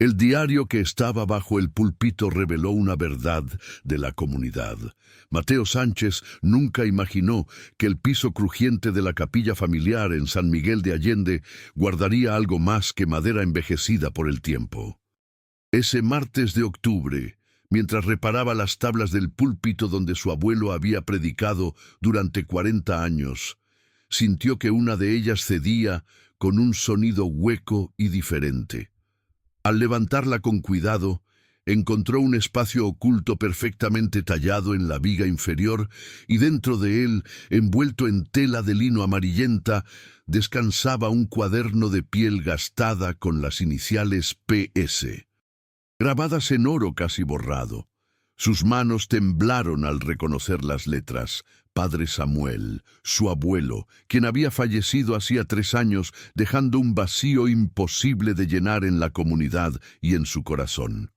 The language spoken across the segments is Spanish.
El diario que estaba bajo el púlpito reveló una verdad de la comunidad. Mateo Sánchez nunca imaginó que el piso crujiente de la capilla familiar en San Miguel de Allende guardaría algo más que madera envejecida por el tiempo. Ese martes de octubre, mientras reparaba las tablas del púlpito donde su abuelo había predicado durante 40 años, sintió que una de ellas cedía con un sonido hueco y diferente. Al levantarla con cuidado, encontró un espacio oculto perfectamente tallado en la viga inferior y dentro de él, envuelto en tela de lino amarillenta, descansaba un cuaderno de piel gastada con las iniciales PS, grabadas en oro casi borrado. Sus manos temblaron al reconocer las letras. Padre Samuel, su abuelo, quien había fallecido hacía 3 años, dejando un vacío imposible de llenar en la comunidad y en su corazón.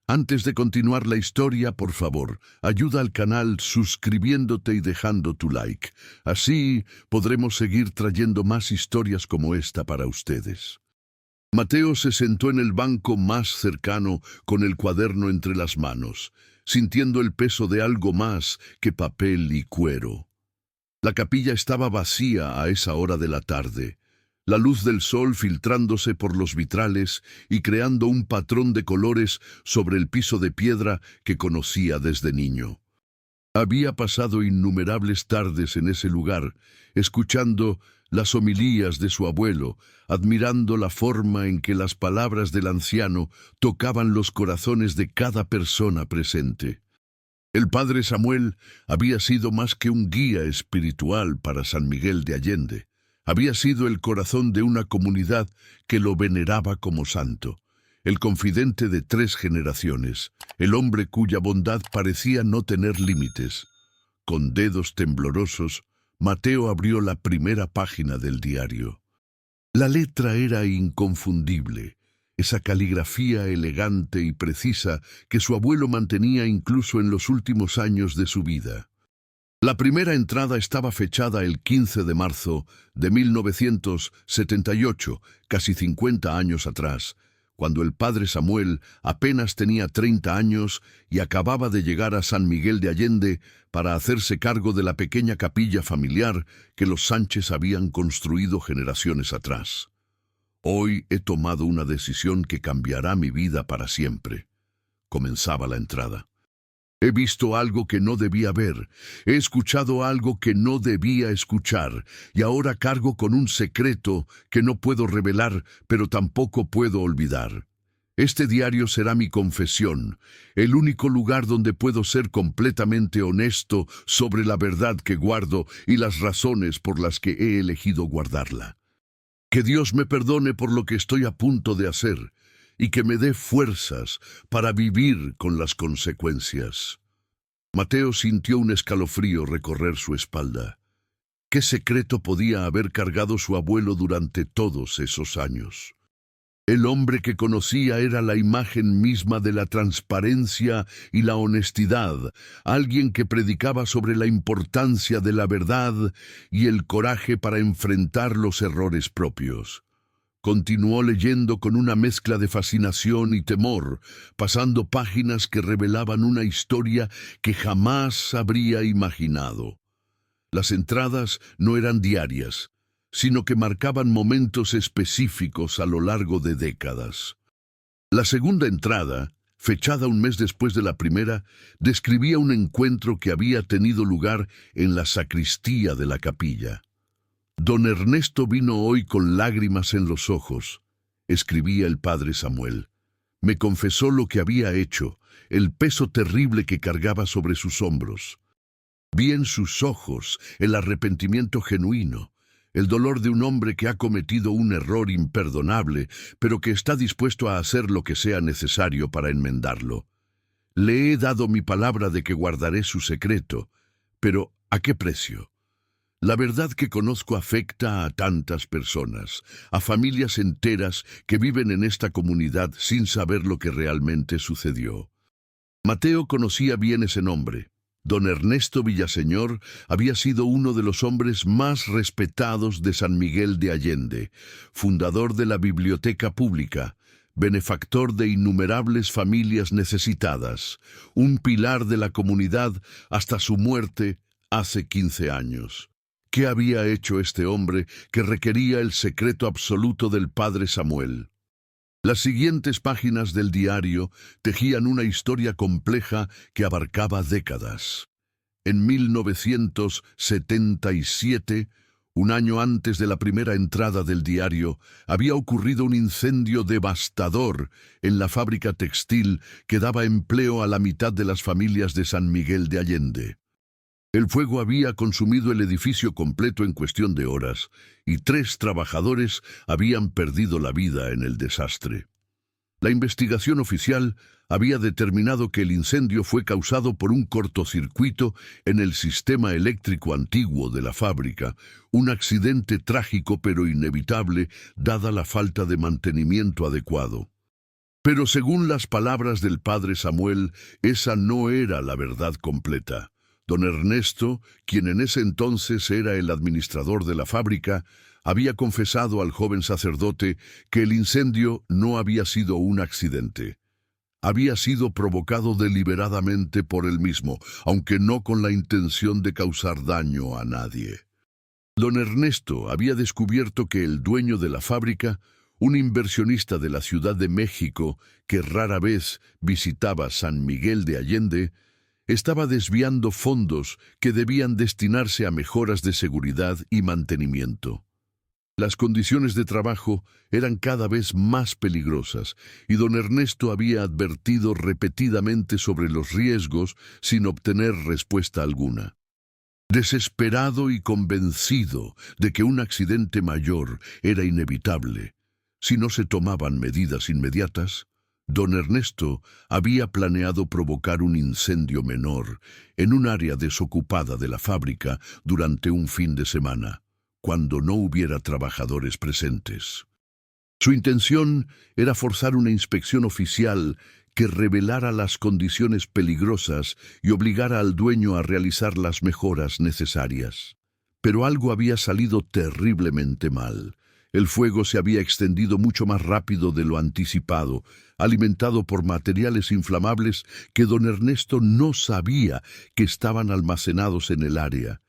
Antes de continuar la historia, por favor, ayuda al canal suscribiéndote y dejando tu like. Así podremos seguir trayendo más historias como esta para ustedes. Mateo se sentó en el banco más cercano con el cuaderno entre las manos, sintiendo el peso de algo más que papel y cuero. La capilla estaba vacía a esa hora de la tarde, la luz del sol filtrándose por los vitrales y creando un patrón de colores sobre el piso de piedra que conocía desde niño. Había pasado innumerables tardes en ese lugar, escuchando las homilías de su abuelo, admirando la forma en que las palabras del anciano tocaban los corazones de cada persona presente. El padre Samuel había sido más que un guía espiritual para San Miguel de Allende. Había sido el corazón de una comunidad que lo veneraba como santo, el confidente de 3 generaciones, el hombre cuya bondad parecía no tener límites. Con dedos temblorosos, Mateo abrió la primera página del diario. La letra era inconfundible, esa caligrafía elegante y precisa que su abuelo mantenía incluso en los últimos años de su vida. La primera entrada estaba fechada el 15 de marzo de 1978, casi 50 años atrás, cuando el padre Samuel apenas tenía 30 años y acababa de llegar a San Miguel de Allende para hacerse cargo de la pequeña capilla familiar que los Sánchez habían construido generaciones atrás. Hoy he tomado una decisión que cambiará mi vida para siempre. Comenzaba la entrada. He visto algo que no debía ver, he escuchado algo que no debía escuchar, y ahora cargo con un secreto que no puedo revelar, pero tampoco puedo olvidar. Este diario será mi confesión, el único lugar donde puedo ser completamente honesto sobre la verdad que guardo y las razones por las que he elegido guardarla. Que Dios me perdone por lo que estoy a punto de hacer, y que me dé fuerzas para vivir con las consecuencias. Mateo sintió un escalofrío recorrer su espalda. ¿Qué secreto podía haber cargado su abuelo durante todos esos años? El hombre que conocía era la imagen misma de la transparencia y la honestidad, alguien que predicaba sobre la importancia de la verdad y el coraje para enfrentar los errores propios. Continuó leyendo con una mezcla de fascinación y temor, pasando páginas que revelaban una historia que jamás habría imaginado. Las entradas no eran diarias, sino que marcaban momentos específicos a lo largo de décadas. La segunda entrada, fechada un mes después de la primera, describía un encuentro que había tenido lugar en la sacristía de la capilla. «Don Ernesto vino hoy con lágrimas en los ojos», escribía el padre Samuel. «Me confesó lo que había hecho, el peso terrible que cargaba sobre sus hombros. Vi en sus ojos el arrepentimiento genuino, el dolor de un hombre que ha cometido un error imperdonable, pero que está dispuesto a hacer lo que sea necesario para enmendarlo. Le he dado mi palabra de que guardaré su secreto, pero ¿a qué precio? La verdad que conozco afecta a tantas personas, a familias enteras que viven en esta comunidad sin saber lo que realmente sucedió». Mateo conocía bien ese nombre. Don Ernesto Villaseñor había sido uno de los hombres más respetados de San Miguel de Allende, fundador de la biblioteca pública, benefactor de innumerables familias necesitadas, un pilar de la comunidad hasta su muerte hace 15 años. ¿Qué había hecho este hombre que requería el secreto absoluto del padre Samuel? Las siguientes páginas del diario tejían una historia compleja que abarcaba décadas. En 1977, un año antes de la primera entrada del diario, había ocurrido un incendio devastador en la fábrica textil que daba empleo a la mitad de las familias de San Miguel de Allende. El fuego había consumido el edificio completo en cuestión de horas, y 3 trabajadores habían perdido la vida en el desastre. La investigación oficial había determinado que el incendio fue causado por un cortocircuito en el sistema eléctrico antiguo de la fábrica, un accidente trágico pero inevitable dada la falta de mantenimiento adecuado. Pero según las palabras del padre Samuel, esa no era la verdad completa. Don Ernesto, quien en ese entonces era el administrador de la fábrica, había confesado al joven sacerdote que el incendio no había sido un accidente. Había sido provocado deliberadamente por él mismo, aunque no con la intención de causar daño a nadie. Don Ernesto había descubierto que el dueño de la fábrica, un inversionista de la Ciudad de México que rara vez visitaba San Miguel de Allende, estaba desviando fondos que debían destinarse a mejoras de seguridad y mantenimiento. Las condiciones de trabajo eran cada vez más peligrosas y don Ernesto había advertido repetidamente sobre los riesgos sin obtener respuesta alguna. Desesperado y convencido de que un accidente mayor era inevitable, si no se tomaban medidas inmediatas, don Ernesto había planeado provocar un incendio menor en un área desocupada de la fábrica durante un fin de semana, cuando no hubiera trabajadores presentes. Su intención era forzar una inspección oficial que revelara las condiciones peligrosas y obligara al dueño a realizar las mejoras necesarias. Pero algo había salido terriblemente mal. El fuego se había extendido mucho más rápido de lo anticipado, alimentado por materiales inflamables que don Ernesto no sabía que estaban almacenados en el área.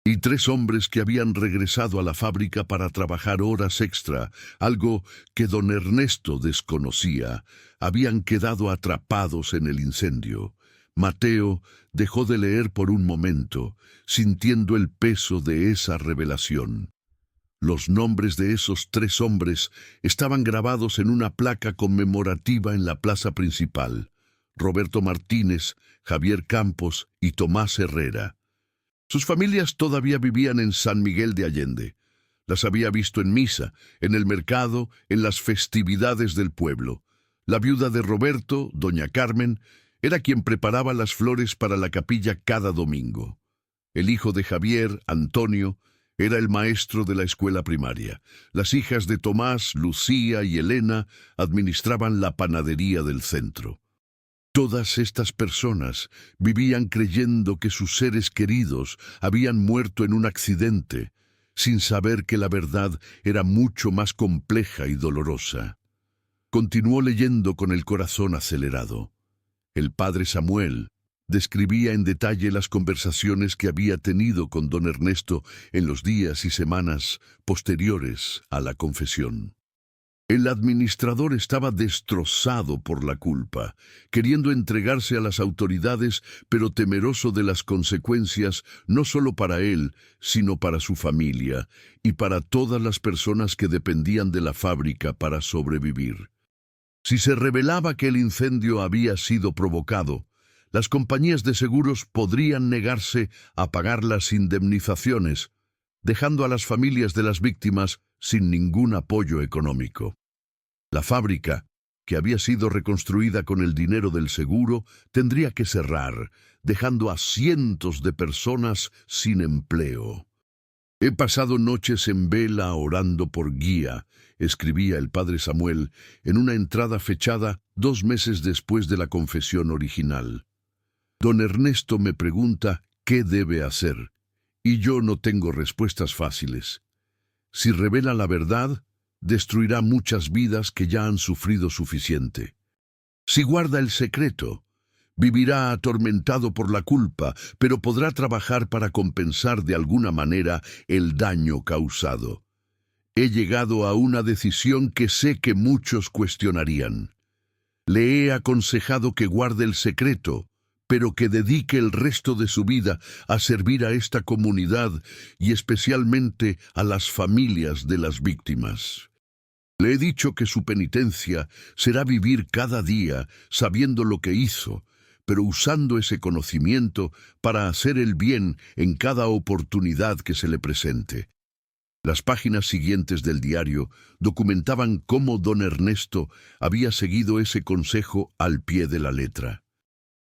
Y 3 hombres que habían regresado a la fábrica para trabajar horas extra, algo que don Ernesto desconocía, habían quedado atrapados en el incendio. Mateo dejó de leer por un momento, sintiendo el peso de esa revelación. Los nombres de esos 3 hombres estaban grabados en una placa conmemorativa en la plaza principal: Roberto Martínez, Javier Campos y Tomás Herrera. Sus familias todavía vivían en San Miguel de Allende. Las había visto en misa, en el mercado, en las festividades del pueblo. La viuda de Roberto, doña Carmen, era quien preparaba las flores para la capilla cada domingo. El hijo de Javier, Antonio, era el maestro de la escuela primaria. Las hijas de Tomás, Lucía y Elena administraban la panadería del centro. Todas estas personas vivían creyendo que sus seres queridos habían muerto en un accidente, sin saber que la verdad era mucho más compleja y dolorosa. Continuó leyendo con el corazón acelerado. El padre Samuel describía en detalle las conversaciones que había tenido con don Ernesto en los días y semanas posteriores a la confesión. El administrador estaba destrozado por la culpa, queriendo entregarse a las autoridades, pero temeroso de las consecuencias no solo para él, sino para su familia y para todas las personas que dependían de la fábrica para sobrevivir. Si se revelaba que el incendio había sido provocado, las compañías de seguros podrían negarse a pagar las indemnizaciones, dejando a las familias de las víctimas sin ningún apoyo económico. La fábrica, que había sido reconstruida con el dinero del seguro, tendría que cerrar, dejando a cientos de personas sin empleo. «He pasado noches en vela orando por guía», escribía el padre Samuel en una entrada fechada 2 meses después de la confesión original. Don Ernesto me pregunta qué debe hacer, y yo no tengo respuestas fáciles. Si revela la verdad, destruirá muchas vidas que ya han sufrido suficiente. Si guarda el secreto, vivirá atormentado por la culpa, pero podrá trabajar para compensar de alguna manera el daño causado. He llegado a una decisión que sé que muchos cuestionarían. Le he aconsejado que guarde el secreto, pero que dedique el resto de su vida a servir a esta comunidad y especialmente a las familias de las víctimas. Le he dicho que su penitencia será vivir cada día sabiendo lo que hizo, pero usando ese conocimiento para hacer el bien en cada oportunidad que se le presente. Las páginas siguientes del diario documentaban cómo don Ernesto había seguido ese consejo al pie de la letra.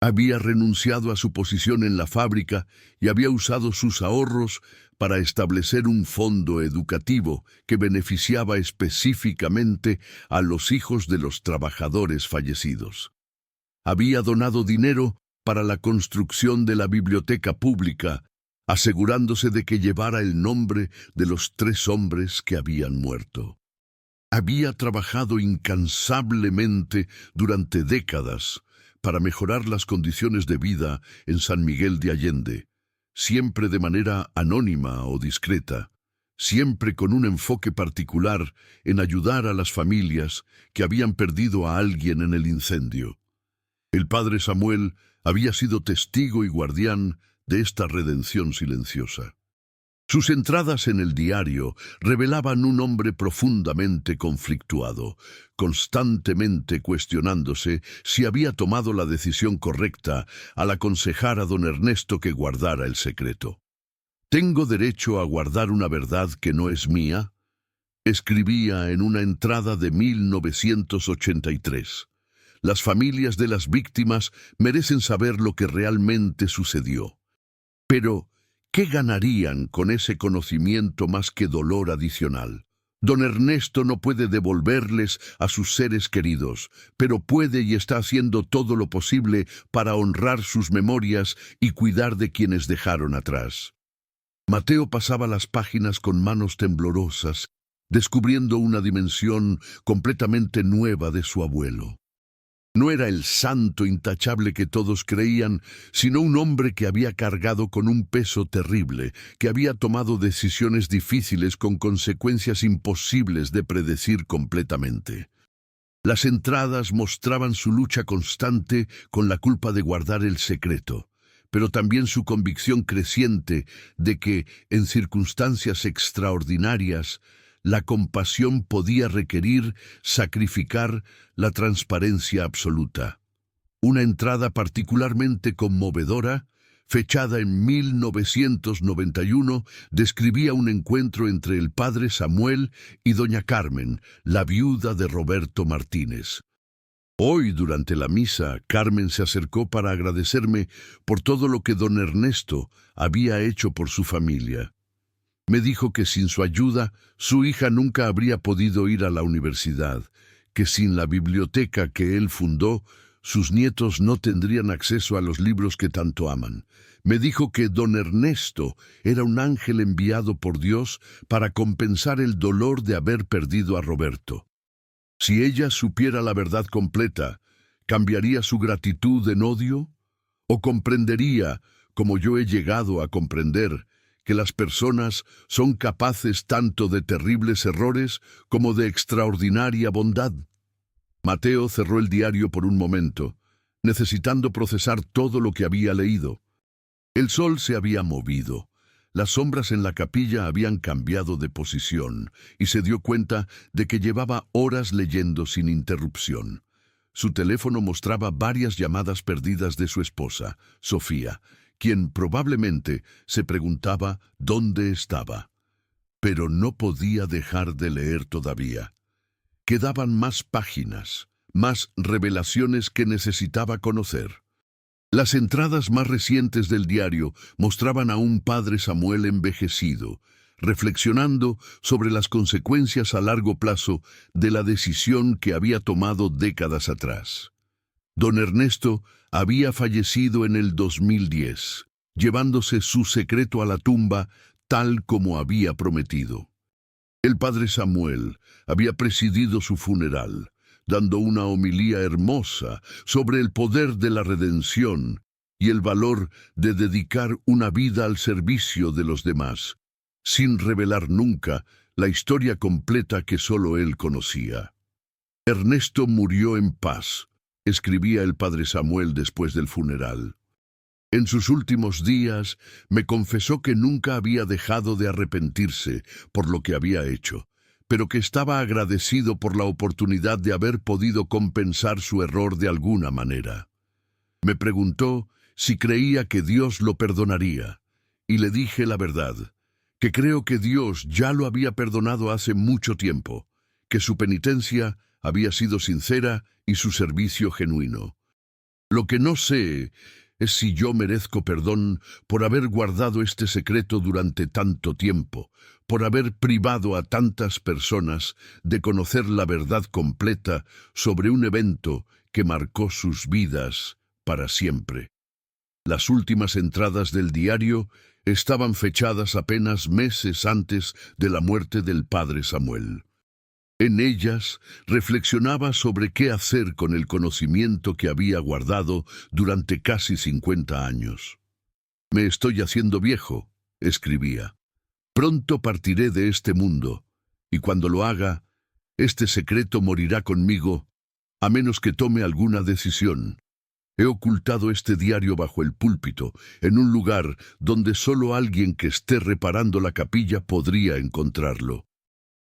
Había renunciado a su posición en la fábrica y había usado sus ahorros para establecer un fondo educativo que beneficiaba específicamente a los hijos de los trabajadores fallecidos. Había donado dinero para la construcción de la biblioteca pública, asegurándose de que llevara el nombre de los 3 hombres que habían muerto. Había trabajado incansablemente durante décadas para mejorar las condiciones de vida en San Miguel de Allende, siempre de manera anónima o discreta, siempre con un enfoque particular en ayudar a las familias que habían perdido a alguien en el incendio. El padre Samuel había sido testigo y guardián de esta redención silenciosa. Sus entradas en el diario revelaban un hombre profundamente conflictuado, constantemente cuestionándose si había tomado la decisión correcta al aconsejar a don Ernesto que guardara el secreto. ¿Tengo derecho a guardar una verdad que no es mía?, escribía en una entrada de 1983. Las familias de las víctimas merecen saber lo que realmente sucedió. Pero, ¿qué ganarían con ese conocimiento más que dolor adicional? Don Ernesto no puede devolverles a sus seres queridos, pero puede y está haciendo todo lo posible para honrar sus memorias y cuidar de quienes dejaron atrás. Mateo pasaba las páginas con manos temblorosas, descubriendo una dimensión completamente nueva de su abuelo. No era el santo intachable que todos creían, sino un hombre que había cargado con un peso terrible, que había tomado decisiones difíciles con consecuencias imposibles de predecir completamente. Las entradas mostraban su lucha constante con la culpa de guardar el secreto, pero también su convicción creciente de que, en circunstancias extraordinarias, la compasión podía requerir sacrificar la transparencia absoluta. Una entrada particularmente conmovedora, fechada en 1991, describía un encuentro entre el padre Samuel y doña Carmen, la viuda de Roberto Martínez. Hoy, durante la misa, Carmen se acercó para agradecerme por todo lo que don Ernesto había hecho por su familia. Me dijo que sin su ayuda, su hija nunca habría podido ir a la universidad, que sin la biblioteca que él fundó, sus nietos no tendrían acceso a los libros que tanto aman. Me dijo que don Ernesto era un ángel enviado por Dios para compensar el dolor de haber perdido a Roberto. Si ella supiera la verdad completa, ¿cambiaría su gratitud en odio? ¿O comprendería, como yo he llegado a comprender, que las personas son capaces tanto de terribles errores como de extraordinaria bondad? Mateo cerró el diario por un momento, necesitando procesar todo lo que había leído. El sol se había movido, las sombras en la capilla habían cambiado de posición, y se dio cuenta de que llevaba horas leyendo sin interrupción. Su teléfono mostraba varias llamadas perdidas de su esposa, Sofía, quien probablemente se preguntaba dónde estaba. Pero no podía dejar de leer todavía. Quedaban más páginas, más revelaciones que necesitaba conocer. Las entradas más recientes del diario mostraban a un padre Samuel envejecido, reflexionando sobre las consecuencias a largo plazo de la decisión que había tomado décadas atrás. Don Ernesto había fallecido en el 2010, llevándose su secreto a la tumba tal como había prometido. El padre Samuel había presidido su funeral, dando una homilía hermosa sobre el poder de la redención y el valor de dedicar una vida al servicio de los demás, sin revelar nunca la historia completa que solo él conocía. Ernesto murió en paz, escribía el padre Samuel después del funeral. En sus últimos días me confesó que nunca había dejado de arrepentirse por lo que había hecho, pero que estaba agradecido por la oportunidad de haber podido compensar su error de alguna manera. Me preguntó si creía que Dios lo perdonaría, y le dije la verdad, que creo que Dios ya lo había perdonado hace mucho tiempo, que su penitencia había sido sincera y su servicio genuino. Lo que no sé es si yo merezco perdón por haber guardado este secreto durante tanto tiempo, por haber privado a tantas personas de conocer la verdad completa sobre un evento que marcó sus vidas para siempre. Las últimas entradas del diario estaban fechadas apenas meses antes de la muerte del padre Samuel. En ellas reflexionaba sobre qué hacer con el conocimiento que había guardado durante casi 50 años. «Me estoy haciendo viejo», escribía. «Pronto partiré de este mundo, y cuando lo haga, este secreto morirá conmigo, a menos que tome alguna decisión. He ocultado este diario bajo el púlpito, en un lugar donde solo alguien que esté reparando la capilla podría encontrarlo.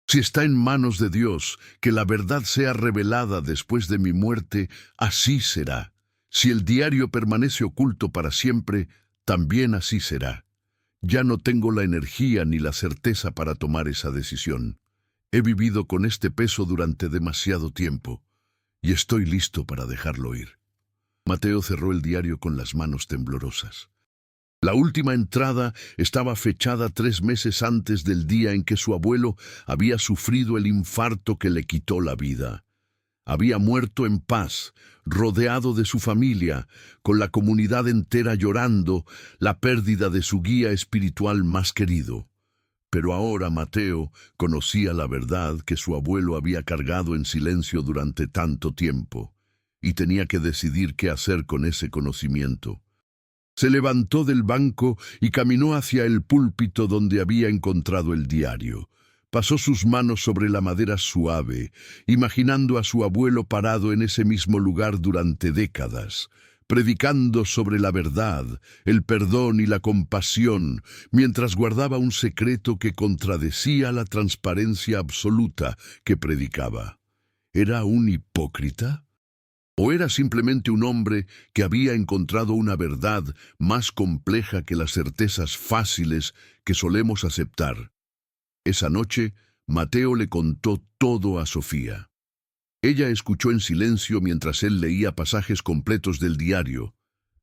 Si está en manos de Dios, que la verdad sea revelada después de mi muerte, así será. Si el diario permanece oculto para siempre, también así será. Ya no tengo la energía ni la certeza para tomar esa decisión. He vivido con este peso durante demasiado tiempo, y estoy listo para dejarlo ir». Mateo cerró el diario con las manos temblorosas. La última entrada estaba fechada 3 meses antes del día en que su abuelo había sufrido el infarto que le quitó la vida. Había muerto en paz, rodeado de su familia, con la comunidad entera llorando la pérdida de su guía espiritual más querido. Pero ahora Mateo conocía la verdad que su abuelo había cargado en silencio durante tanto tiempo, y tenía que decidir qué hacer con ese conocimiento. Se levantó del banco y caminó hacia el púlpito donde había encontrado el diario. Pasó sus manos sobre la madera suave, imaginando a su abuelo parado en ese mismo lugar durante décadas, predicando sobre la verdad, el perdón y la compasión, mientras guardaba un secreto que contradecía la transparencia absoluta que predicaba. ¿Era un hipócrita? ¿O era simplemente un hombre que había encontrado una verdad más compleja que las certezas fáciles que solemos aceptar? Esa noche, Mateo le contó todo a Sofía. Ella escuchó en silencio mientras él leía pasajes completos del diario,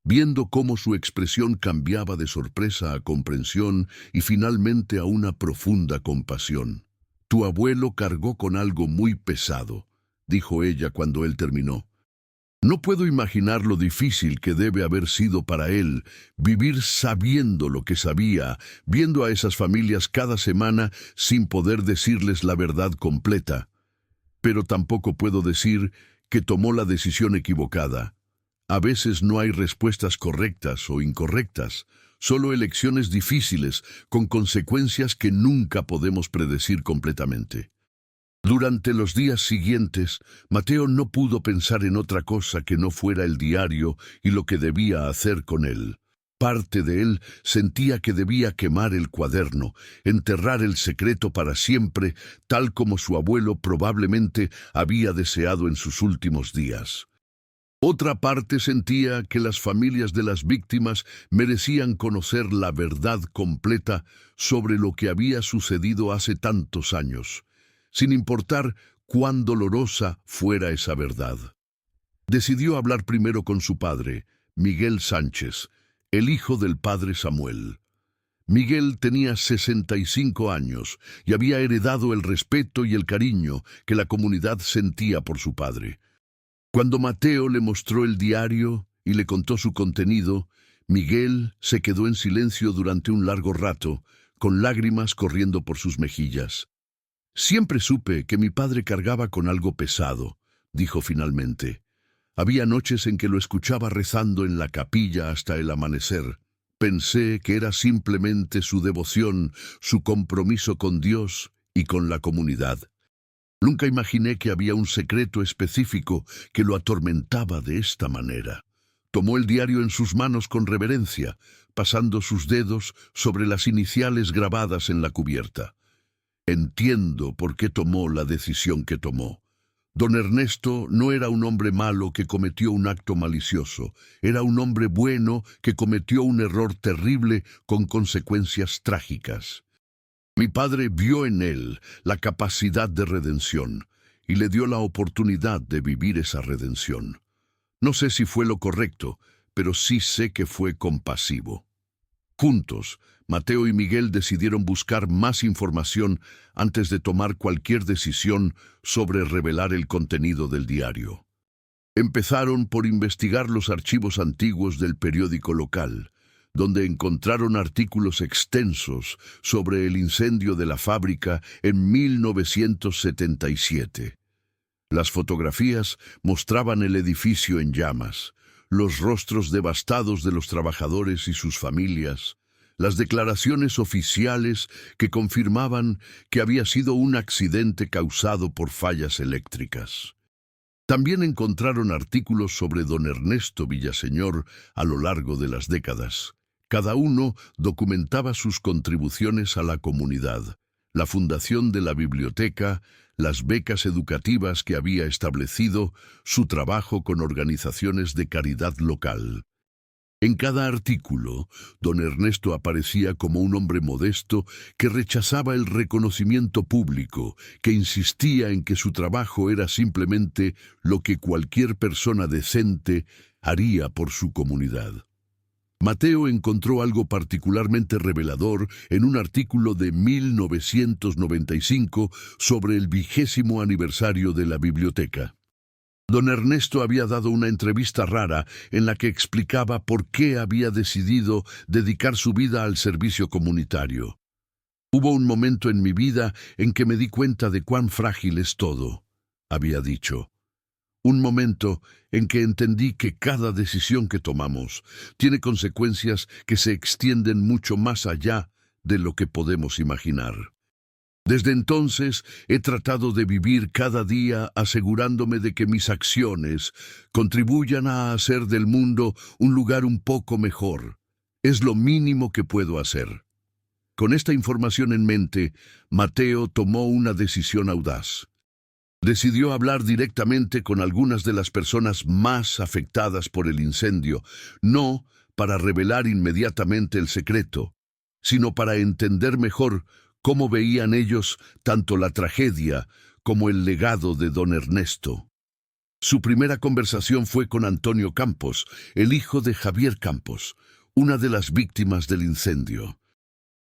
viendo cómo su expresión cambiaba de sorpresa a comprensión y finalmente a una profunda compasión. «Tu abuelo cargó con algo muy pesado», dijo ella cuando él terminó. «No puedo imaginar lo difícil que debe haber sido para él vivir sabiendo lo que sabía, viendo a esas familias cada semana sin poder decirles la verdad completa. Pero tampoco puedo decir que tomó la decisión equivocada. A veces no hay respuestas correctas o incorrectas, solo elecciones difíciles con consecuencias que nunca podemos predecir completamente». Durante los días siguientes, Mateo no pudo pensar en otra cosa que no fuera el diario y lo que debía hacer con él. Parte de él sentía que debía quemar el cuaderno, enterrar el secreto para siempre, tal como su abuelo probablemente había deseado en sus últimos días. Otra parte sentía que las familias de las víctimas merecían conocer la verdad completa sobre lo que había sucedido hace tantos años, sin importar cuán dolorosa fuera esa verdad. Decidió hablar primero con su padre, Miguel Sánchez, el hijo del padre Samuel. Miguel tenía 65 años y había heredado el respeto y el cariño que la comunidad sentía por su padre. Cuando Mateo le mostró el diario y le contó su contenido, Miguel se quedó en silencio durante un largo rato, con lágrimas corriendo por sus mejillas. Siempre supe que mi padre cargaba con algo pesado, dijo finalmente. Había noches en que lo escuchaba rezando en la capilla hasta el amanecer. Pensé que era simplemente su devoción, su compromiso con Dios y con la comunidad. Nunca imaginé que había un secreto específico que lo atormentaba de esta manera. Tomó el diario en sus manos con reverencia, pasando sus dedos sobre las iniciales grabadas en la cubierta. Entiendo por qué tomó la decisión que tomó. Don Ernesto no era un hombre malo que cometió un acto malicioso, era un hombre bueno que cometió un error terrible con consecuencias trágicas. Mi padre vio en él la capacidad de redención y le dio la oportunidad de vivir esa redención. No sé si fue lo correcto, pero sí sé que fue compasivo. Juntos, Mateo y Miguel decidieron buscar más información antes de tomar cualquier decisión sobre revelar el contenido del diario. Empezaron por investigar los archivos antiguos del periódico local, donde encontraron artículos extensos sobre el incendio de la fábrica en 1977. Las fotografías mostraban el edificio en llamas, los rostros devastados de los trabajadores y sus familias, las declaraciones oficiales que confirmaban que había sido un accidente causado por fallas eléctricas. También encontraron artículos sobre don Ernesto Villaseñor a lo largo de las décadas. Cada uno documentaba sus contribuciones a la comunidad, la fundación de la biblioteca, las becas educativas que había establecido, su trabajo con organizaciones de caridad local. En cada artículo, don Ernesto aparecía como un hombre modesto que rechazaba el reconocimiento público, que insistía en que su trabajo era simplemente lo que cualquier persona decente haría por su comunidad. Mateo encontró algo particularmente revelador en un artículo de 1995 sobre el 20º aniversario de la biblioteca. Don Ernesto había dado una entrevista rara en la que explicaba por qué había decidido dedicar su vida al servicio comunitario. Hubo un momento en mi vida en que me di cuenta de cuán frágil es todo, había dicho. Un momento en que entendí que cada decisión que tomamos tiene consecuencias que se extienden mucho más allá de lo que podemos imaginar. Desde entonces he tratado de vivir cada día asegurándome de que mis acciones contribuyan a hacer del mundo un lugar un poco mejor. Es lo mínimo que puedo hacer. Con esta información en mente, Mateo tomó una decisión audaz. Decidió hablar directamente con algunas de las personas más afectadas por el incendio, no para revelar inmediatamente el secreto, sino para entender mejor cómo veían ellos tanto la tragedia como el legado de don Ernesto. Su primera conversación fue con Antonio Campos, el hijo de Javier Campos, una de las víctimas del incendio.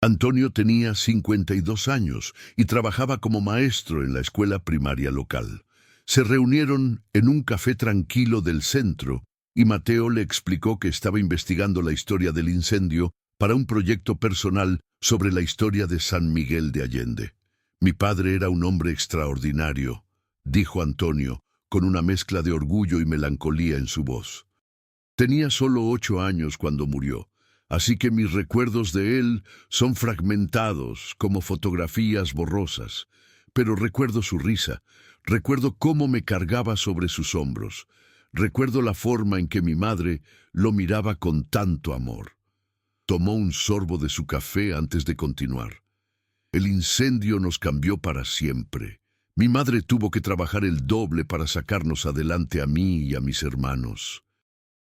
Antonio tenía 52 años y trabajaba como maestro en la escuela primaria local. Se reunieron en un café tranquilo del centro y Mateo le explicó que estaba investigando la historia del incendio para un proyecto personal sobre la historia de San Miguel de Allende. Mi padre era un hombre extraordinario, dijo Antonio, con una mezcla de orgullo y melancolía en su voz. Tenía solo 8 años cuando murió. Así que mis recuerdos de él son fragmentados, como fotografías borrosas. Pero recuerdo su risa, recuerdo cómo me cargaba sobre sus hombros, recuerdo la forma en que mi madre lo miraba con tanto amor. Tomó un sorbo de su café antes de continuar. El incendio nos cambió para siempre. Mi madre tuvo que trabajar el doble para sacarnos adelante a mí y a mis hermanos.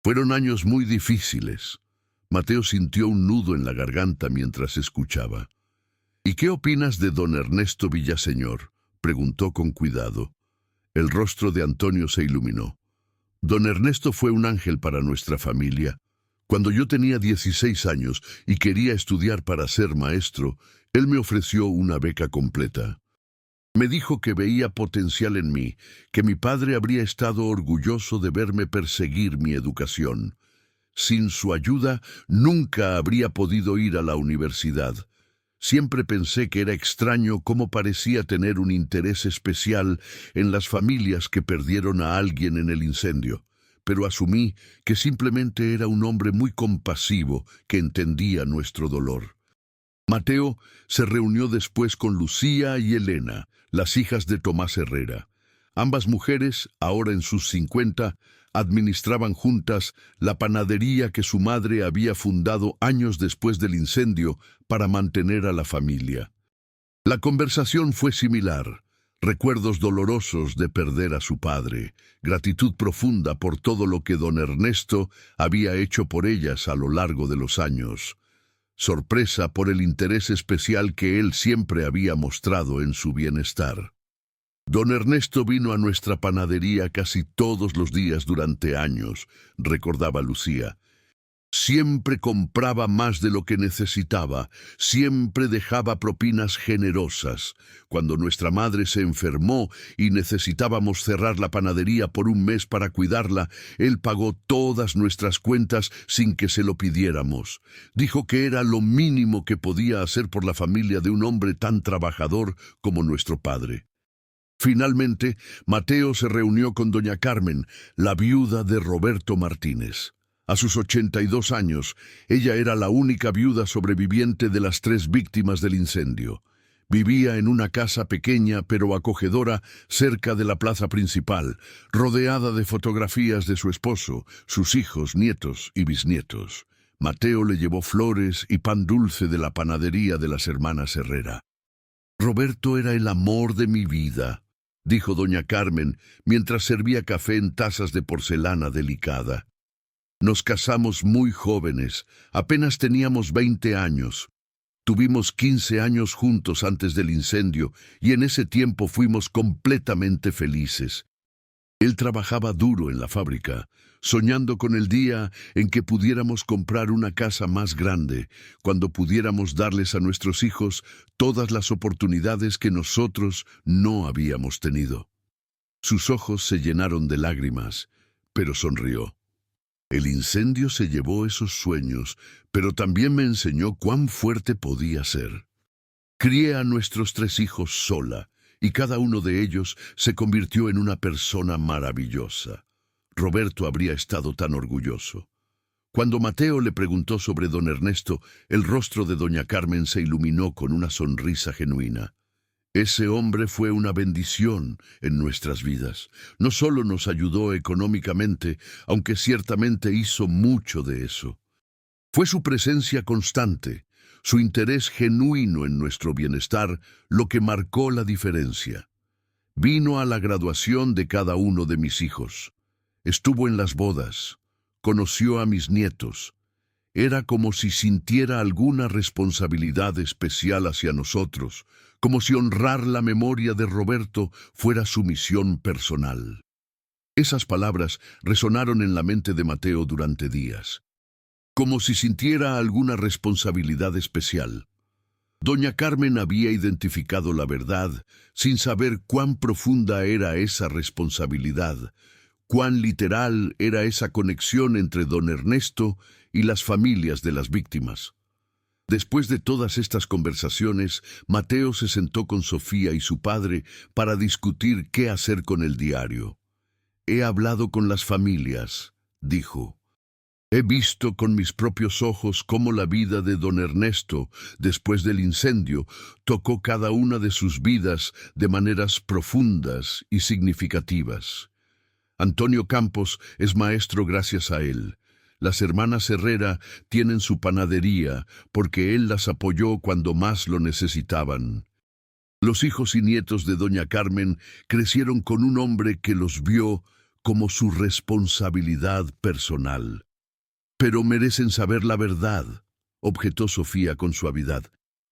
Fueron años muy difíciles. Mateo sintió un nudo en la garganta mientras escuchaba. ¿Y qué opinas de don Ernesto Villaseñor?, preguntó con cuidado. El rostro de Antonio se iluminó. Don Ernesto fue un ángel para nuestra familia. Cuando yo tenía 16 años y quería estudiar para ser maestro, él me ofreció una beca completa. Me dijo que veía potencial en mí, que mi padre habría estado orgulloso de verme perseguir mi educación. Sin su ayuda, nunca habría podido ir a la universidad. Siempre pensé que era extraño cómo parecía tener un interés especial en las familias que perdieron a alguien en el incendio, pero asumí que simplemente era un hombre muy compasivo que entendía nuestro dolor. Mateo se reunió después con Lucía y Elena, las hijas de Tomás Herrera. Ambas mujeres, ahora en sus 50, administraban juntas la panadería que su madre había fundado años después del incendio para mantener a la familia. La conversación fue similar. Recuerdos dolorosos de perder a su padre, gratitud profunda por todo lo que don Ernesto había hecho por ellas a lo largo de los años, sorpresa por el interés especial que él siempre había mostrado en su bienestar. Don Ernesto vino a nuestra panadería casi todos los días durante años, recordaba Lucía. Siempre compraba más de lo que necesitaba, siempre dejaba propinas generosas. Cuando nuestra madre se enfermó y necesitábamos cerrar la panadería por un mes para cuidarla, él pagó todas nuestras cuentas sin que se lo pidiéramos. Dijo que era lo mínimo que podía hacer por la familia de un hombre tan trabajador como nuestro padre. Finalmente, Mateo se reunió con doña Carmen, la viuda de Roberto Martínez. A sus 82 años, ella era la única viuda sobreviviente de las 3 víctimas del incendio. Vivía en una casa pequeña pero acogedora cerca de la plaza principal, rodeada de fotografías de su esposo, sus hijos, nietos y bisnietos. Mateo le llevó flores y pan dulce de la panadería de las hermanas Herrera. «Roberto era el amor de mi vida», dijo doña Carmen mientras servía café en tazas de porcelana delicada. Nos casamos muy jóvenes, apenas teníamos 20 años. Tuvimos 15 años juntos antes del incendio y en ese tiempo fuimos completamente felices. Él trabajaba duro en la fábrica, soñando con el día en que pudiéramos comprar una casa más grande, cuando pudiéramos darles a nuestros hijos todas las oportunidades que nosotros no habíamos tenido. Sus ojos se llenaron de lágrimas, pero sonrió. El incendio se llevó esos sueños, pero también me enseñó cuán fuerte podía ser. Crié a nuestros 3 hijos sola, y cada uno de ellos se convirtió en una persona maravillosa. Roberto habría estado tan orgulloso. Cuando Mateo le preguntó sobre don Ernesto, el rostro de doña Carmen se iluminó con una sonrisa genuina. Ese hombre fue una bendición en nuestras vidas. No solo nos ayudó económicamente, aunque ciertamente hizo mucho de eso. Fue su presencia constante, su interés genuino en nuestro bienestar, lo que marcó la diferencia. Vino a la graduación de cada uno de mis hijos. Estuvo en las bodas. Conoció a mis nietos. Era como si sintiera alguna responsabilidad especial hacia nosotros, como si honrar la memoria de Roberto fuera su misión personal. Esas palabras resonaron en la mente de Mateo durante días, como si sintiera alguna responsabilidad especial. Doña Carmen había identificado la verdad, sin saber cuán profunda era esa responsabilidad, cuán literal era esa conexión entre don Ernesto y las familias de las víctimas. Después de todas estas conversaciones, Mateo se sentó con Sofía y su padre para discutir qué hacer con el diario. «He hablado con las familias», dijo. «He visto con mis propios ojos cómo la vida de don Ernesto, después del incendio, tocó cada una de sus vidas de maneras profundas y significativas. Antonio Campos es maestro gracias a él. Las hermanas Herrera tienen su panadería porque él las apoyó cuando más lo necesitaban. Los hijos y nietos de doña Carmen crecieron con un hombre que los vio como su responsabilidad personal. Pero merecen saber la verdad», objetó Sofía con suavidad.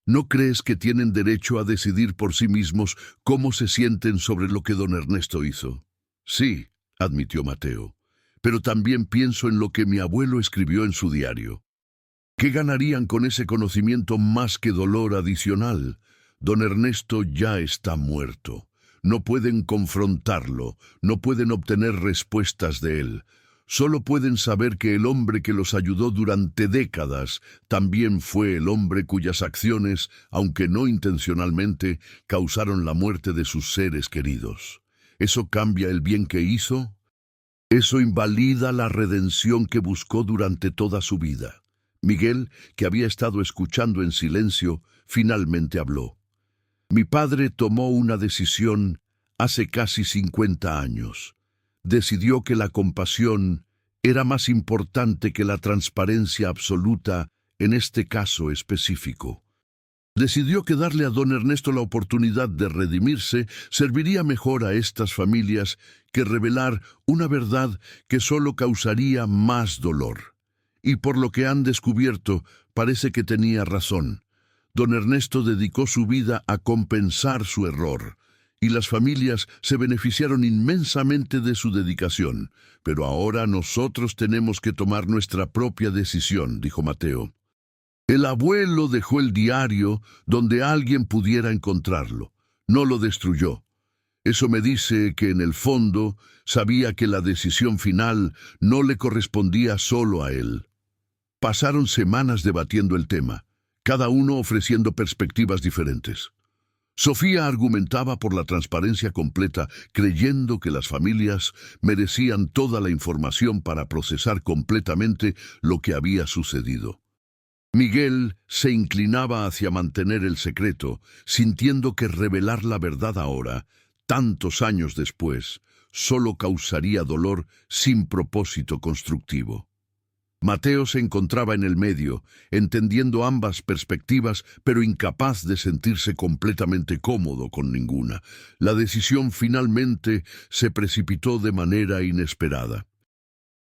«¿No crees que tienen derecho a decidir por sí mismos cómo se sienten sobre lo que don Ernesto hizo?» «Sí», admitió Mateo. «Pero también pienso en lo que mi abuelo escribió en su diario. ¿Qué ganarían con ese conocimiento más que dolor adicional? Don Ernesto ya está muerto. No pueden confrontarlo, no pueden obtener respuestas de él. solo pueden saber que el hombre que los ayudó durante décadas también fue el hombre cuyas acciones, aunque no intencionalmente, causaron la muerte de sus seres queridos. ¿Eso cambia el bien que hizo? Eso invalida la redención que buscó durante toda su vida. Miguel, que había estado escuchando en silencio, finalmente habló. Mi padre tomó una decisión hace casi 50 años. Decidió que la compasión era más importante que la transparencia absoluta en este caso específico. Decidió que darle a don Ernesto la oportunidad de redimirse serviría mejor a estas familias que revelar una verdad que solo causaría más dolor. Y por lo que han descubierto, parece que tenía razón. Don Ernesto dedicó su vida a compensar su error, y las familias se beneficiaron inmensamente de su dedicación. Pero ahora nosotros tenemos que tomar nuestra propia decisión, dijo Mateo. El abuelo dejó el diario donde alguien pudiera encontrarlo. No lo destruyó. Eso me dice que en el fondo sabía que la decisión final no le correspondía solo a él. Pasaron semanas debatiendo el tema, cada uno ofreciendo perspectivas diferentes. Sofía argumentaba por la transparencia completa, creyendo que las familias merecían toda la información para procesar completamente lo que había sucedido. Miguel se inclinaba hacia mantener el secreto, sintiendo que revelar la verdad ahora, tantos años después, solo causaría dolor sin propósito constructivo. Mateo se encontraba en el medio, entendiendo ambas perspectivas, pero incapaz de sentirse completamente cómodo con ninguna. La decisión finalmente se precipitó de manera inesperada.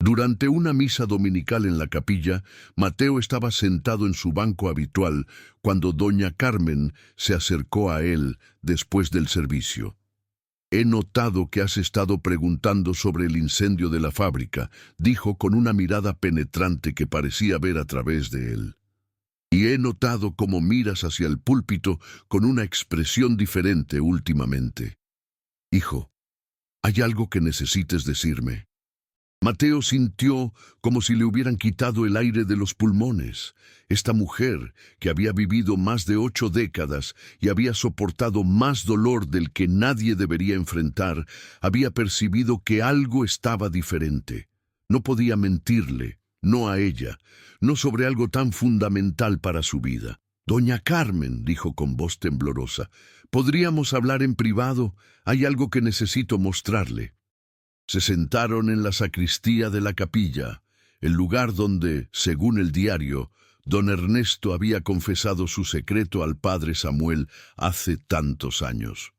Durante una misa dominical en la capilla, Mateo estaba sentado en su banco habitual cuando doña Carmen se acercó a él después del servicio. He notado que has estado preguntando sobre el incendio de la fábrica, dijo con una mirada penetrante que parecía ver a través de él. Y he notado cómo miras hacia el púlpito con una expresión diferente últimamente. Hijo, ¿hay algo que necesites decirme? Mateo sintió como si le hubieran quitado el aire de los pulmones. Esta mujer, que había vivido más de 8 décadas y había soportado más dolor del que nadie debería enfrentar, había percibido que algo estaba diferente. No podía mentirle, no a ella, no sobre algo tan fundamental para su vida. Doña Carmen, dijo con voz temblorosa, ¿podríamos hablar en privado? Hay algo que necesito mostrarle. Se sentaron en la sacristía de la capilla, el lugar donde, según el diario, don Ernesto había confesado su secreto al padre Samuel hace tantos años.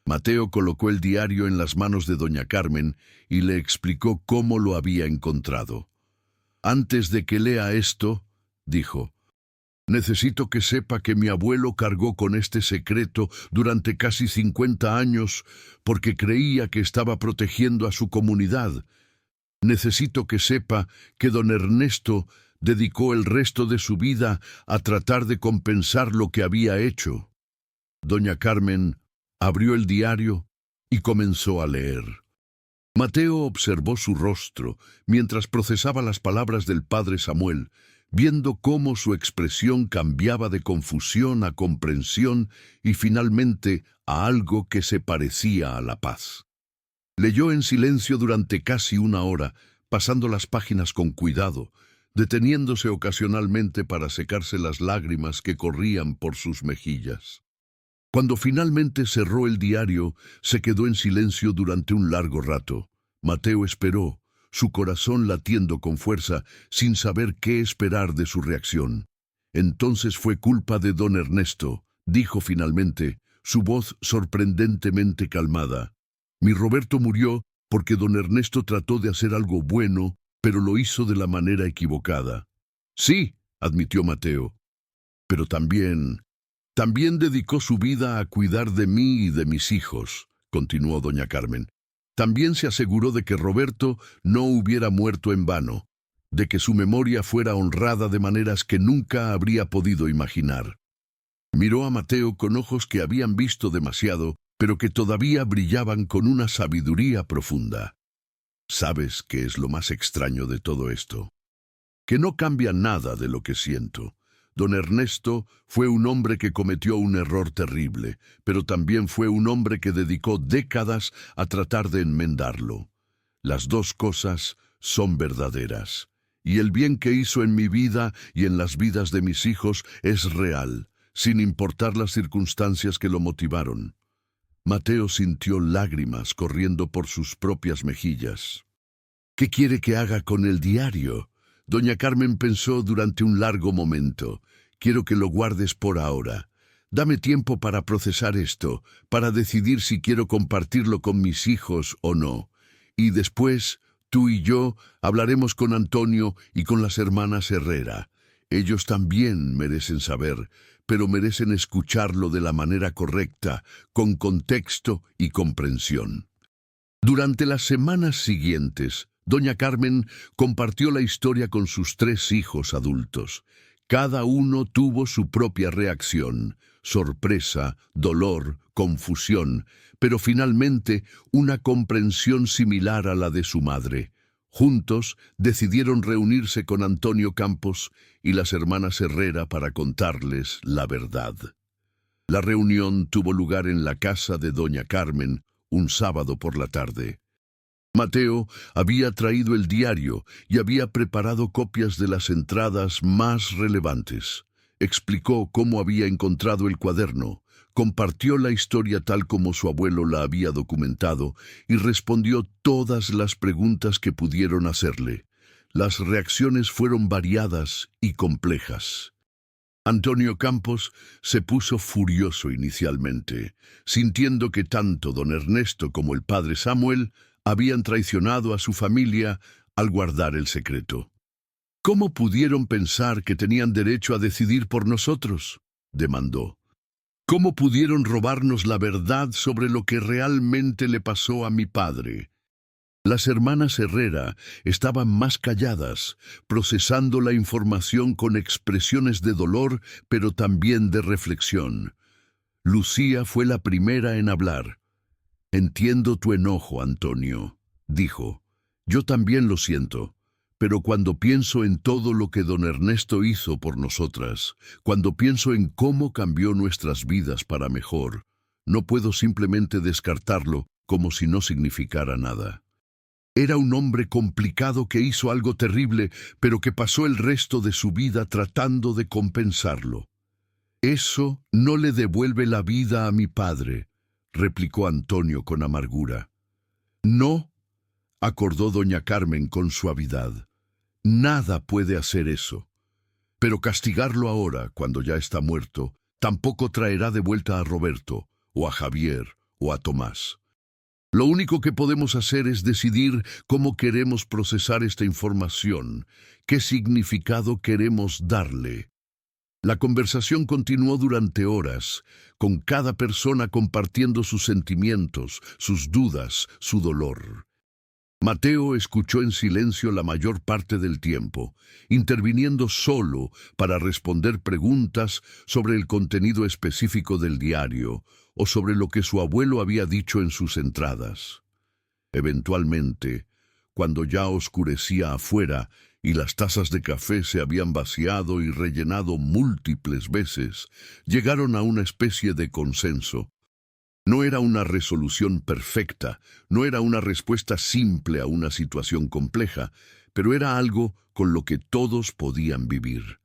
Mateo colocó el diario en las manos de doña Carmen y le explicó cómo lo había encontrado. Antes de que lea esto, dijo, necesito que sepa que mi abuelo cargó con este secreto durante casi 50 años porque creía que estaba protegiendo a su comunidad. Necesito que sepa que don Ernesto dedicó el resto de su vida a tratar de compensar lo que había hecho. Doña Carmen abrió el diario y comenzó a leer. Mateo observó su rostro mientras procesaba las palabras del padre Samuel, viendo cómo su expresión cambiaba de confusión a comprensión y finalmente a algo que se parecía a la paz. Leyó en silencio durante casi 1 hora, pasando las páginas con cuidado, deteniéndose ocasionalmente para secarse las lágrimas que corrían por sus mejillas. Cuando finalmente cerró el diario, se quedó en silencio durante un largo rato. Mateo esperó, su corazón latiendo con fuerza, sin saber qué esperar de su reacción. Entonces fue culpa de don Ernesto, dijo finalmente, su voz sorprendentemente calmada. Mi Roberto murió porque don Ernesto trató de hacer algo bueno, pero lo hizo de la manera equivocada. Sí, admitió Mateo, pero también dedicó su vida a cuidar de mí y de mis hijos, continuó doña Carmen. También se aseguró de que Roberto no hubiera muerto en vano, de que su memoria fuera honrada de maneras que nunca habría podido imaginar. Miró a Mateo con ojos que habían visto demasiado, pero que todavía brillaban con una sabiduría profunda. ¿Sabes qué es lo más extraño de todo esto? Que no cambia nada de lo que siento. Don Ernesto fue un hombre que cometió un error terrible, pero también fue un hombre que dedicó décadas a tratar de enmendarlo. Las dos cosas son verdaderas. Y el bien que hizo en mi vida y en las vidas de mis hijos es real, sin importar las circunstancias que lo motivaron. Mateo sintió lágrimas corriendo por sus propias mejillas. ¿Qué quiere que haga con el diario? Doña Carmen pensó durante un largo momento. Quiero que lo guardes por ahora. Dame tiempo para procesar esto, para decidir si quiero compartirlo con mis hijos o no. Y después, tú y yo hablaremos con Antonio y con las hermanas Herrera. Ellos también merecen saber, pero merecen escucharlo de la manera correcta, con contexto y comprensión. Durante las semanas siguientes, doña Carmen compartió la historia con sus 3 hijos adultos. Cada uno tuvo su propia reacción, sorpresa, dolor, confusión, pero finalmente una comprensión similar a la de su madre. Juntos decidieron reunirse con Antonio Campos y las hermanas Herrera para contarles la verdad. La reunión tuvo lugar en la casa de doña Carmen un sábado por la tarde. Mateo había traído el diario y había preparado copias de las entradas más relevantes. Explicó cómo había encontrado el cuaderno, compartió la historia tal como su abuelo la había documentado y respondió todas las preguntas que pudieron hacerle. Las reacciones fueron variadas y complejas. Antonio Campos se puso furioso inicialmente, sintiendo que tanto don Ernesto como el padre Samuel habían traicionado a su familia al guardar el secreto. ¿Cómo pudieron pensar que tenían derecho a decidir por nosotros?, demandó. ¿Cómo pudieron robarnos la verdad sobre lo que realmente le pasó a mi padre? Las hermanas Herrera estaban más calladas, procesando la información con expresiones de dolor, pero también de reflexión. Lucía fue la primera en hablar. Entiendo tu enojo, Antonio, dijo. Yo también lo siento, pero cuando pienso en todo lo que don Ernesto hizo por nosotras, cuando pienso en cómo cambió nuestras vidas para mejor, no puedo simplemente descartarlo como si no significara nada. Era un hombre complicado que hizo algo terrible, pero que pasó el resto de su vida tratando de compensarlo. Eso no le devuelve la vida a mi padre, replicó Antonio con amargura. No, acordó doña Carmen con suavidad. Nada puede hacer eso. Pero castigarlo ahora, cuando ya está muerto, tampoco traerá de vuelta a Roberto, o a Javier, o a Tomás. Lo único que podemos hacer es decidir cómo queremos procesar esta información, qué significado queremos darle. La conversación continuó durante horas, con cada persona compartiendo sus sentimientos, sus dudas, su dolor. Mateo escuchó en silencio la mayor parte del tiempo, interviniendo solo para responder preguntas sobre el contenido específico del diario o sobre lo que su abuelo había dicho en sus entradas. Eventualmente, cuando ya oscurecía afuera y las tazas de café se habían vaciado y rellenado múltiples veces, llegaron a una especie de consenso. No era una resolución perfecta, no era una respuesta simple a una situación compleja, pero era algo con lo que todos podían vivir.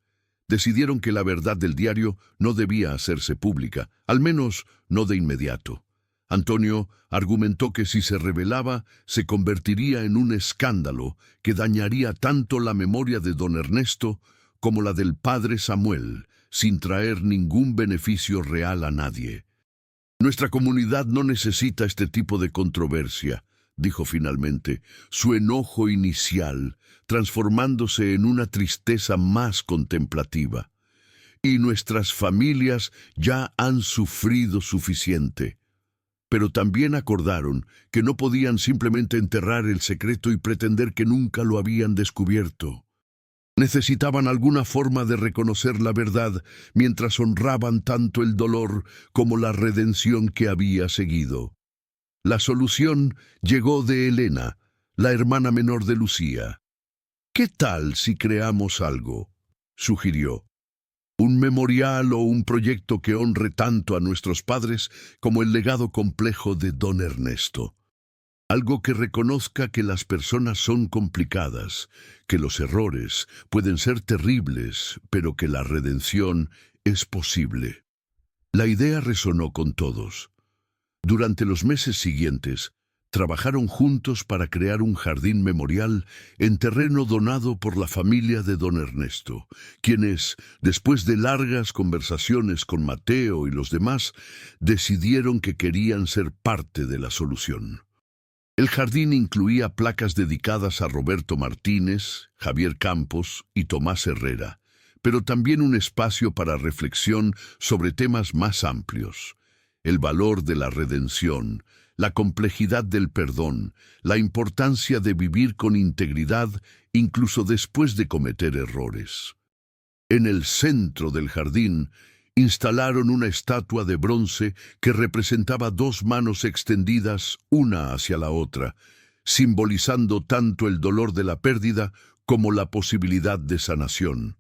Decidieron que la verdad del diario no debía hacerse pública, al menos no de inmediato. Antonio argumentó que si se revelaba, se convertiría en un escándalo que dañaría tanto la memoria de don Ernesto como la del padre Samuel, sin traer ningún beneficio real a nadie. Nuestra comunidad no necesita este tipo de controversia, dijo finalmente, su enojo inicial transformándose en una tristeza más contemplativa. Y nuestras familias ya han sufrido suficiente. Pero también acordaron que no podían simplemente enterrar el secreto y pretender que nunca lo habían descubierto. Necesitaban alguna forma de reconocer la verdad mientras honraban tanto el dolor como la redención que había seguido. La solución llegó de Elena, la hermana menor de Lucía. ¿Qué tal si creamos algo?, sugirió. Un memorial o un proyecto que honre tanto a nuestros padres como el legado complejo de don Ernesto. Algo que reconozca que las personas son complicadas, que los errores pueden ser terribles, pero que la redención es posible. La idea resonó con todos. Durante los meses siguientes, trabajaron juntos para crear un jardín memorial en terreno donado por la familia de don Ernesto, quienes, después de largas conversaciones con Mateo y los demás, decidieron que querían ser parte de la solución. El jardín incluía placas dedicadas a Roberto Martínez, Javier Campos y Tomás Herrera, pero también un espacio para reflexión sobre temas más amplios: el valor de la redención, la complejidad del perdón, la importancia de vivir con integridad incluso después de cometer errores. En el centro del jardín instalaron una estatua de bronce que representaba dos manos extendidas una hacia la otra, simbolizando tanto el dolor de la pérdida como la posibilidad de sanación.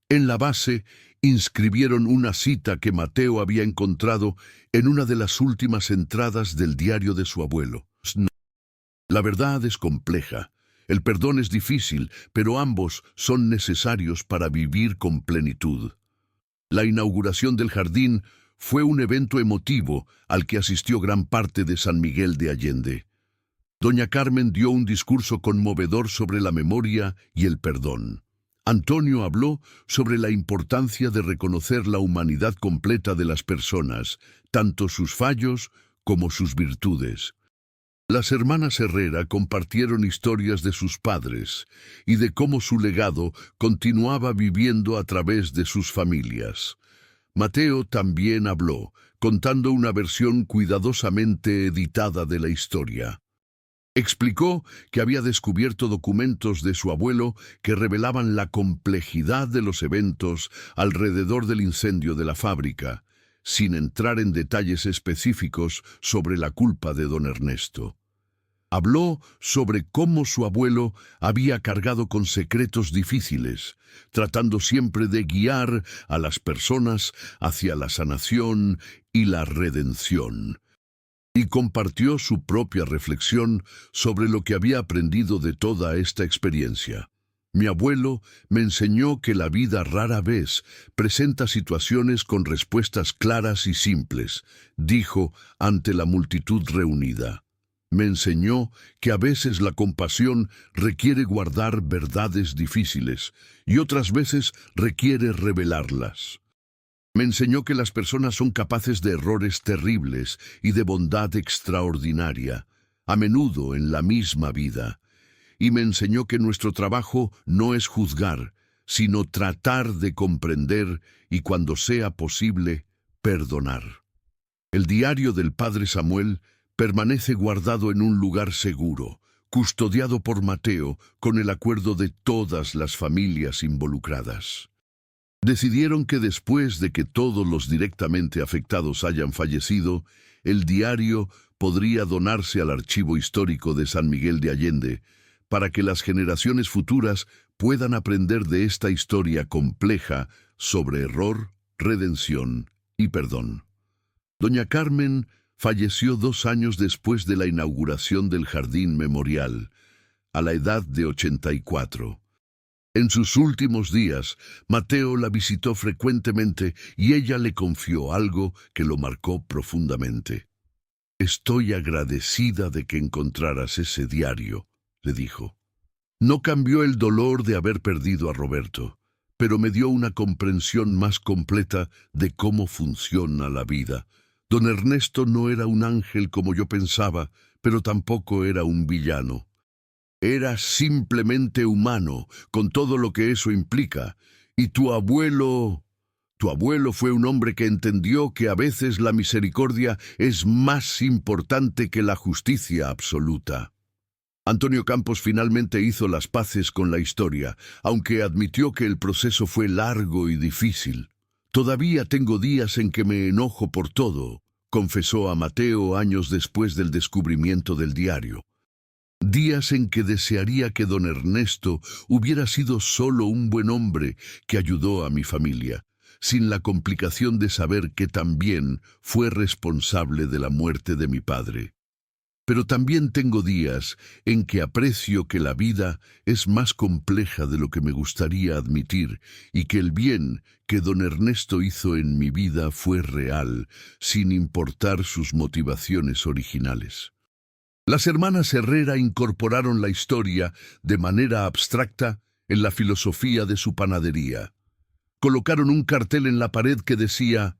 En la base inscribieron una cita que Mateo había encontrado en una de las últimas entradas del diario de su abuelo. La verdad es compleja, el perdón es difícil, pero ambos son necesarios para vivir con plenitud. La inauguración del jardín fue un evento emotivo al que asistió gran parte de San Miguel de Allende. Doña Carmen dio un discurso conmovedor sobre la memoria y el perdón. Antonio habló sobre la importancia de reconocer la humanidad completa de las personas, tanto sus fallos como sus virtudes. Las hermanas Herrera compartieron historias de sus padres y de cómo su legado continuaba viviendo a través de sus familias. Mateo también habló, contando una versión cuidadosamente editada de la historia. Explicó que había descubierto documentos de su abuelo que revelaban la complejidad de los eventos alrededor del incendio de la fábrica, sin entrar en detalles específicos sobre la culpa de don Ernesto. Habló sobre cómo su abuelo había cargado con secretos difíciles, tratando siempre de guiar a las personas hacia la sanación y la redención. Y compartió su propia reflexión sobre lo que había aprendido de toda esta experiencia. Mi abuelo me enseñó que la vida rara vez presenta situaciones con respuestas claras y simples, dijo ante la multitud reunida. Me enseñó que a veces la compasión requiere guardar verdades difíciles y otras veces requiere revelarlas. Me enseñó que las personas son capaces de errores terribles y de bondad extraordinaria, a menudo en la misma vida. Y me enseñó que nuestro trabajo no es juzgar, sino tratar de comprender y, cuando sea posible, perdonar. El diario del padre Samuel permanece guardado en un lugar seguro, custodiado por Mateo con el acuerdo de todas las familias involucradas. Decidieron que después de que todos los directamente afectados hayan fallecido, el diario podría donarse al Archivo Histórico de San Miguel de Allende, para que las generaciones futuras puedan aprender de esta historia compleja sobre error, redención y perdón. Doña Carmen falleció 2 años después de la inauguración del Jardín Memorial, a la edad de 84. En sus últimos días, Mateo la visitó frecuentemente y ella le confió algo que lo marcó profundamente. «Estoy agradecida de que encontraras ese diario», le dijo. «No cambió el dolor de haber perdido a Roberto, pero me dio una comprensión más completa de cómo funciona la vida. Don Ernesto no era un ángel como yo pensaba, pero tampoco era un villano. Era simplemente humano, con todo lo que eso implica. Y tu abuelo fue un hombre que entendió que a veces la misericordia es más importante que la justicia absoluta». Antonio Campos finalmente hizo las paces con la historia, aunque admitió que el proceso fue largo y difícil. «Todavía tengo días en que me enojo por todo», confesó a Mateo años después del descubrimiento del diario. Días en que desearía que don Ernesto hubiera sido solo un buen hombre que ayudó a mi familia, sin la complicación de saber que también fue responsable de la muerte de mi padre. Pero también tengo días en que aprecio que la vida es más compleja de lo que me gustaría admitir y que el bien que don Ernesto hizo en mi vida fue real, sin importar sus motivaciones originales. Las hermanas Herrera incorporaron la historia de manera abstracta en la filosofía de su panadería. Colocaron un cartel en la pared que decía: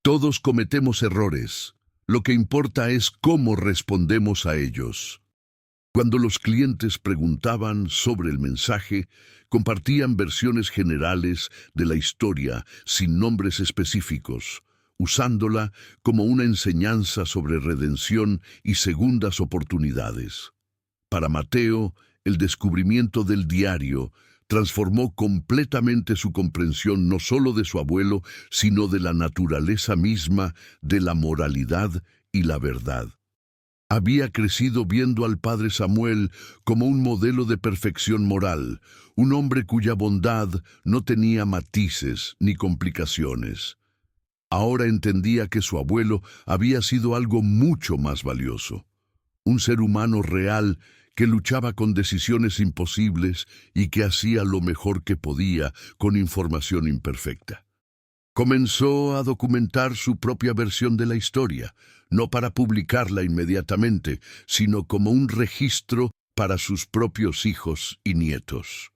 «Todos cometemos errores. Lo que importa es cómo respondemos a ellos». Cuando los clientes preguntaban sobre el mensaje, compartían versiones generales de la historia sin nombres específicos, usándola como una enseñanza sobre redención y segundas oportunidades. Para Mateo, el descubrimiento del diario transformó completamente su comprensión no solo de su abuelo, sino de la naturaleza misma, de la moralidad y la verdad. Había crecido viendo al padre Samuel como un modelo de perfección moral, un hombre cuya bondad no tenía matices ni complicaciones. Ahora entendía que su abuelo había sido algo mucho más valioso, un ser humano real que luchaba con decisiones imposibles y que hacía lo mejor que podía con información imperfecta. Comenzó a documentar su propia versión de la historia, no para publicarla inmediatamente, sino como un registro para sus propios hijos y nietos.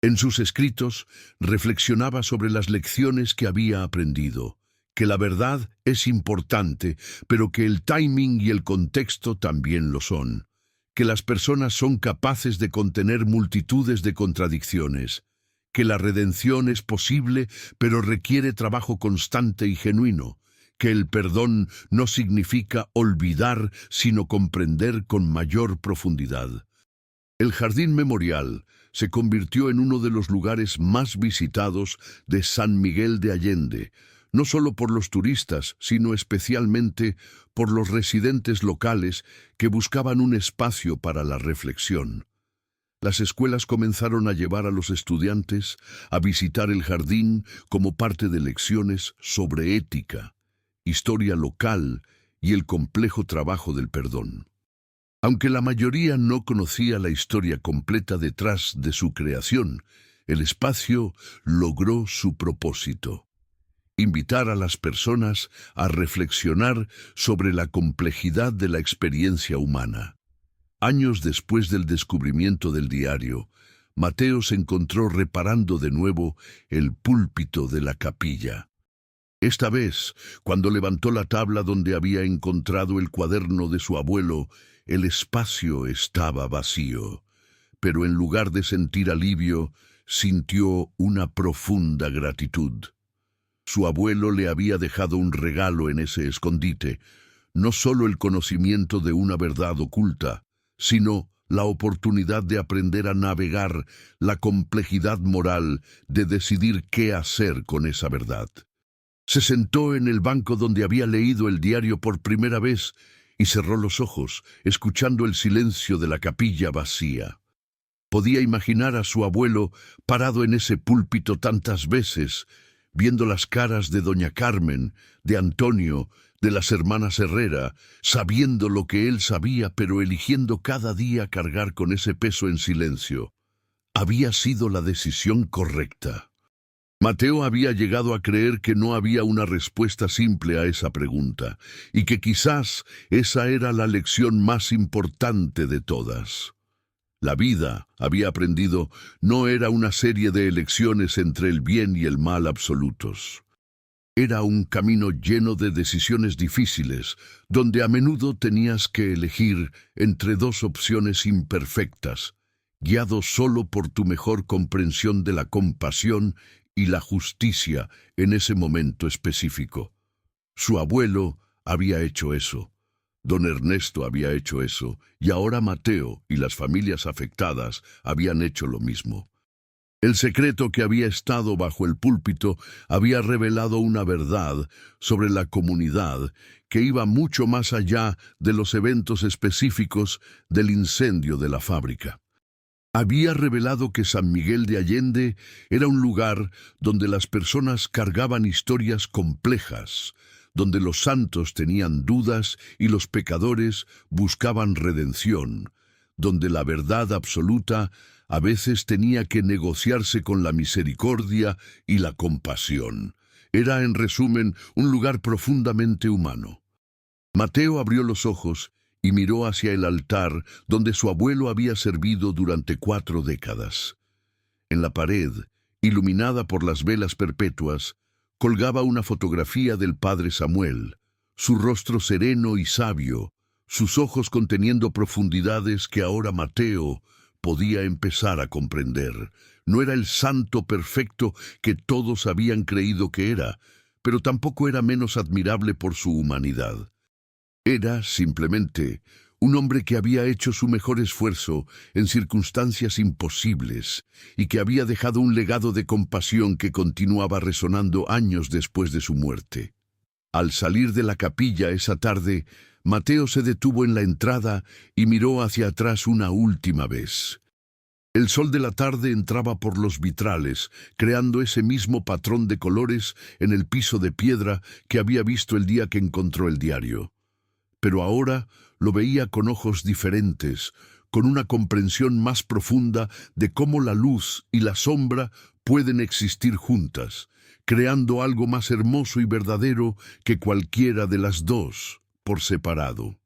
En sus escritos reflexionaba sobre las lecciones que había aprendido, que la verdad es importante, pero que el timing y el contexto también lo son, que las personas son capaces de contener multitudes de contradicciones, que la redención es posible, pero requiere trabajo constante y genuino, que el perdón no significa olvidar, sino comprender con mayor profundidad. El Jardín Memorial se convirtió en uno de los lugares más visitados de San Miguel de Allende, no solo por los turistas, sino especialmente por los residentes locales que buscaban un espacio para la reflexión. Las escuelas comenzaron a llevar a los estudiantes a visitar el jardín como parte de lecciones sobre ética, historia local y el complejo trabajo del perdón. Aunque la mayoría no conocía la historia completa detrás de su creación, el espacio logró su propósito: invitar a las personas a reflexionar sobre la complejidad de la experiencia humana. Años después del descubrimiento del diario, Mateo se encontró reparando de nuevo el púlpito de la capilla. Esta vez, cuando levantó la tabla donde había encontrado el cuaderno de su abuelo, el espacio estaba vacío, pero en lugar de sentir alivio, sintió una profunda gratitud. Su abuelo le había dejado un regalo en ese escondite, no solo el conocimiento de una verdad oculta, sino la oportunidad de aprender a navegar la complejidad moral de decidir qué hacer con esa verdad. Se sentó en el banco donde había leído el diario por primera vez y cerró los ojos, escuchando el silencio de la capilla vacía. Podía imaginar a su abuelo parado en ese púlpito tantas veces, viendo las caras de doña Carmen, de Antonio, de las hermanas Herrera, sabiendo lo que él sabía, pero eligiendo cada día cargar con ese peso en silencio. Había sido la decisión correcta. Mateo había llegado a creer que no había una respuesta simple a esa pregunta, y que quizás esa era la lección más importante de todas. La vida, había aprendido, no era una serie de elecciones entre el bien y el mal absolutos. Era un camino lleno de decisiones difíciles, donde a menudo tenías que elegir entre dos opciones imperfectas, guiado solo por tu mejor comprensión de la compasión y la justicia en ese momento específico. Su abuelo había hecho eso. Don Ernesto había hecho eso, y ahora Mateo y las familias afectadas habían hecho lo mismo. El secreto que había estado bajo el púlpito había revelado una verdad sobre la comunidad que iba mucho más allá de los eventos específicos del incendio de la fábrica. Había revelado que San Miguel de Allende era un lugar donde las personas cargaban historias complejas, donde los santos tenían dudas y los pecadores buscaban redención, donde la verdad absoluta a veces tenía que negociarse con la misericordia y la compasión. Era, en resumen, un lugar profundamente humano. Mateo abrió los ojos y miró hacia el altar donde su abuelo había servido durante 4 décadas. En la pared, iluminada por las velas perpetuas, colgaba una fotografía del padre Samuel, su rostro sereno y sabio, sus ojos conteniendo profundidades que ahora Mateo podía empezar a comprender. No era el santo perfecto que todos habían creído que era, pero tampoco era menos admirable por su humanidad. Era, simplemente, un hombre que había hecho su mejor esfuerzo en circunstancias imposibles y que había dejado un legado de compasión que continuaba resonando años después de su muerte. Al salir de la capilla esa tarde, Mateo se detuvo en la entrada y miró hacia atrás una última vez. El sol de la tarde entraba por los vitrales, creando ese mismo patrón de colores en el piso de piedra que había visto el día que encontró el diario. Pero ahora lo veía con ojos diferentes, con una comprensión más profunda de cómo la luz y la sombra pueden existir juntas, creando algo más hermoso y verdadero que cualquiera de las dos, por separado.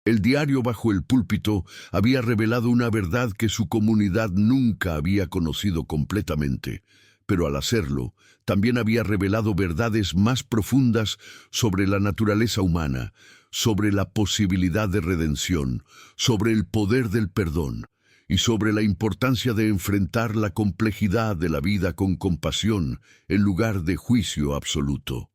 El diario bajo el púlpito había revelado una verdad que su comunidad nunca había conocido completamente, pero al hacerlo, también había revelado verdades más profundas sobre la naturaleza humana, sobre la posibilidad de redención, sobre el poder del perdón y sobre la importancia de enfrentar la complejidad de la vida con compasión en lugar de juicio absoluto.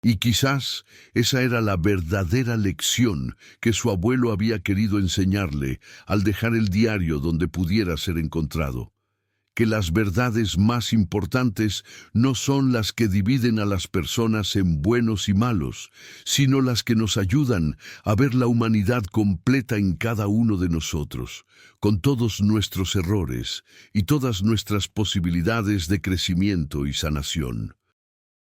Y quizás esa era la verdadera lección que su abuelo había querido enseñarle al dejar el diario donde pudiera ser encontrado. Que las verdades más importantes no son las que dividen a las personas en buenos y malos, sino las que nos ayudan a ver la humanidad completa en cada uno de nosotros, con todos nuestros errores y todas nuestras posibilidades de crecimiento y sanación.